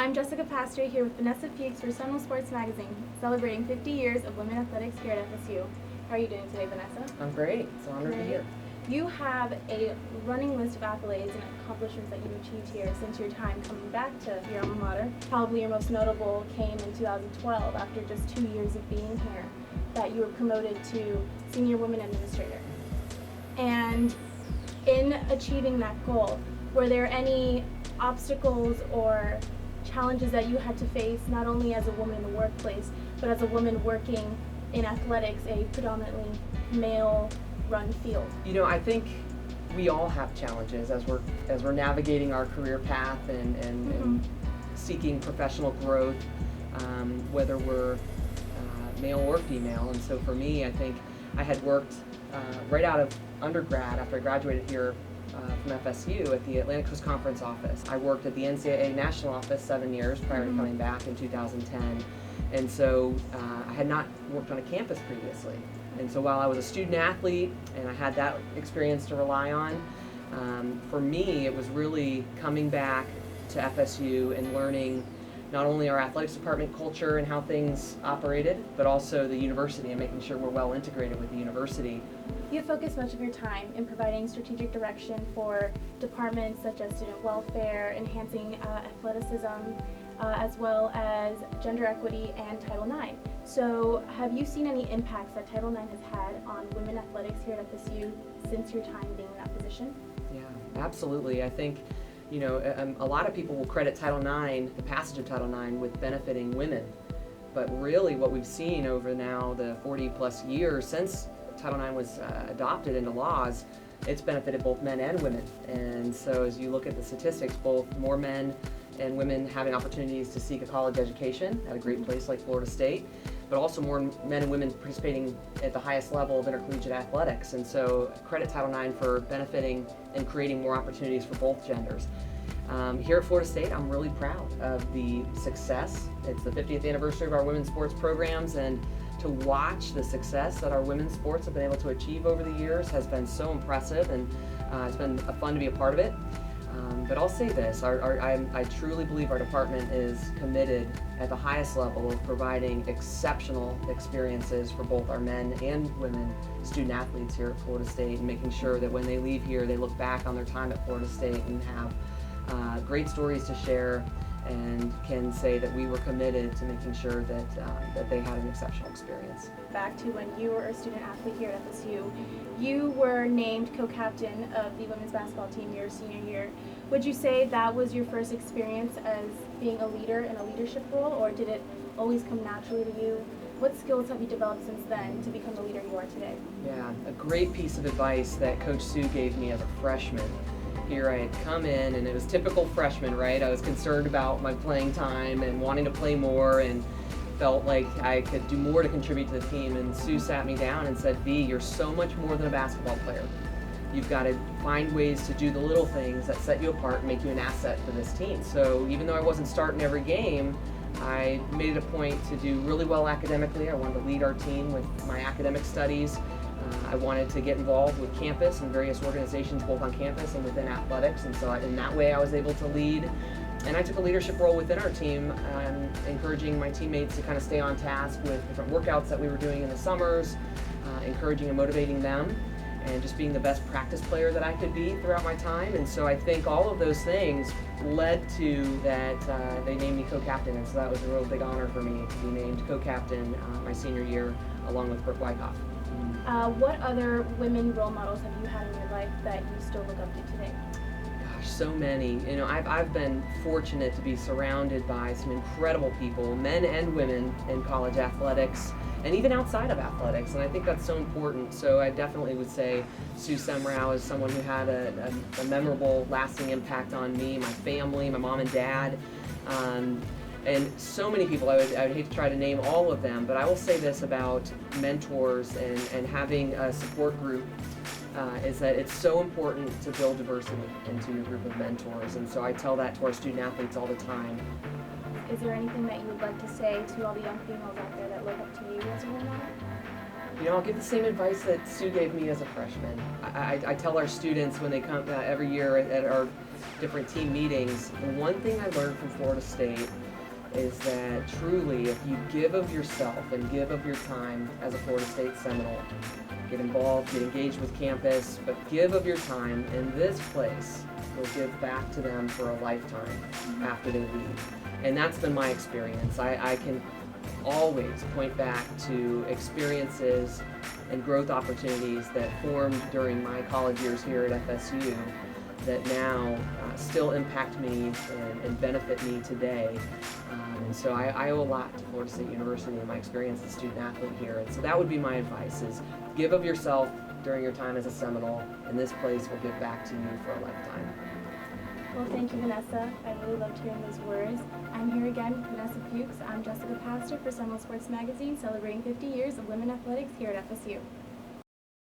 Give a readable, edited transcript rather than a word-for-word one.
I'm Jessica Pastre here with Vanessa Fuchs for Seminole Sports Magazine, celebrating 50 years of women athletics here at FSU. How are you doing today, Vanessa? I'm great. It's an honor to be here. You have a running list of accolades and accomplishments that you've achieved here since your time coming back to your alma mater. Probably your most notable came in 2012 after just 2 years of being here, that you were promoted to Senior Women Administrator. And in achieving that goal, were there any obstacles or challenges that you had to face, not only as a woman in the workplace, but as a woman working in athletics, a predominantly male-run field? You know, I think we all have challenges as we're navigating our career path and seeking professional growth, whether we're male or female. And so for me, I think I had worked right out of undergrad after I graduated here from FSU at the Atlantic Coast Conference office. I worked at the NCAA national office 7 years prior to coming back in 2010. And so I had not worked on a campus previously. And so while I was a student athlete and I had that experience to rely on, for me it was really coming back to FSU and learning not only our athletics department culture and how things operated, but also the university and making sure we're well integrated with the university. You focus much of your time in providing strategic direction for departments such as student welfare, enhancing athleticism, as well as gender equity and Title IX. So have you seen any impacts that Title IX has had on women athletics here at FSU since your time being in that position? Yeah, absolutely. I think, you know, a lot of people will credit Title IX, the passage of Title IX, with benefiting women. But really what we've seen over now the 40 plus years since Title IX was adopted into laws, it's benefited both men and women. And so as you look at the statistics, both more men and women having opportunities to seek a college education at a great place like Florida State, but also more men and women participating at the highest level of intercollegiate athletics. And so credit Title IX for benefiting and creating more opportunities for both genders. Here at Florida State, I'm really proud of the success. It's the 50th anniversary of our women's sports programs, and to watch the success that our women's sports have been able to achieve over the years has been so impressive, and it's been fun to be a part of it. But I'll say this, I truly believe our department is committed at the highest level of providing exceptional experiences for both our men and women student athletes here at Florida State, and making sure that when they leave here, they look back on their time at Florida State and have great stories to share, and can say that we were committed to making sure that they had an exceptional experience. Back to when you were a student athlete here at FSU, you were named co-captain of the women's basketball team your senior year. Would you say that was your first experience as being a leader in a leadership role, or did it always come naturally to you? What skills have you developed since then to become the leader you are today? Yeah, a great piece of advice that Coach Sue gave me as a freshman. Here I had come in, and it was typical freshman, right? I was concerned about my playing time and wanting to play more, and felt like I could do more to contribute to the team. And Sue sat me down and said, "V, you're so much more than a basketball player. You've got to find ways to do the little things that set you apart and make you an asset for this team." So even though I wasn't starting every game, I made it a point to do really well academically. I wanted to lead our team with my academic studies. I wanted to get involved with campus and various organizations both on campus and within athletics, and so in that way I was able to lead. And I took a leadership role within our team, encouraging my teammates to kind of stay on task with different workouts that we were doing in the summers, encouraging and motivating them, and just being the best practice player that I could be throughout my time. And so I think all of those things led to that they named me co-captain, and so that was a real big honor for me to be named co-captain my senior year along with Brooke Wyckoff. What other women role models have you had in your life that you still look up to today? Gosh, so many. You know, I've been fortunate to be surrounded by some incredible people, men and women, in college athletics and even outside of athletics, and I think that's so important. So I definitely would say Sue Semrau is someone who had a memorable, lasting impact on me, my family, my mom and dad. And so many people, I would hate to try to name all of them, but I will say this about mentors and having a support group, is that it's so important to build diversity into your group of mentors. And so I tell that to our student athletes all the time. Is there anything that you would like to say to all the young females out there that look up to you as a role model? You know, I'll give the same advice that Sue gave me as a freshman. I tell our students when they come every year at our different team meetings, the one thing I learned from Florida State is that truly if you give of yourself and give of your time as a Florida State Seminole, get involved, get engaged with campus, but give of your time, in this place will give back to them for a lifetime after they leave. And that's been my experience. I can always point back to experiences and growth opportunities that formed during my college years here at FSU that now still impact me and benefit me today. And so I owe a lot to Florida State University and my experience as a student athlete here. And so that would be my advice, is give of yourself during your time as a Seminole, and this place will give back to you for a lifetime. Well, thank you, Vanessa. I really loved hearing those words. I'm here again with Vanessa Fuchs. I'm Jessica Pastor for Seminole Sports Magazine, celebrating 50 years of women athletics here at FSU.